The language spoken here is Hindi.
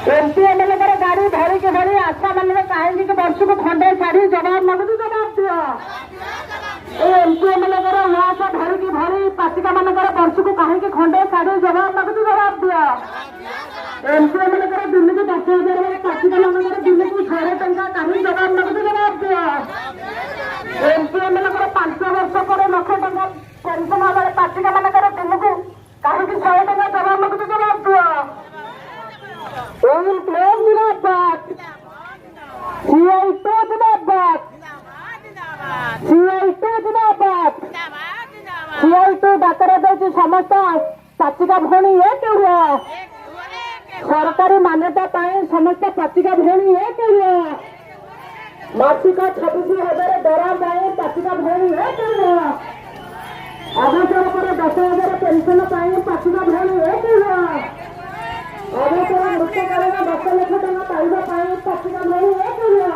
एमपी एमएलए गाड़ी धरिकी धरी आशा मान कहीं वर्ष को खंडे छाड़ी जवाब मागुच जवाब दियो। एमपी एमएलए उस धरिकी धरी पाचिका मान वर्ष को कहीं खंडे छाड़ी जवाब मागुच जवाब दियो। एमपी एमएलए दिन को 10,000 पाचिका मान दिन को 1,000 टंका कहीं जवाब मागुच जवाब दियो। एमपी एमएलए 5 वर्ष पर 1,00,000 टंका पेंशन वाले पाचिका मान दिन को कहीं 100 टंका जवाब मागुच जवाब दियो। जिंदाबाद CI2 जिंदाबाद CI2 जिंदाबाद CI2 डाकरा दे समस्त पाचिका भौणी एक हुआ सरकारी मान्यता पाए समस्त पाचिका भौणी एक हुआ मासिक 26,000 दरा पाए पाचिका भौणी एक हुआ अवसर पर 10,000 पेंशन पाए पाचिका भौणी एक हुआ अवसर मृत्यकालीन 10 लाख टंका पाइबा पाई पाचिका भौणी एक हुआ।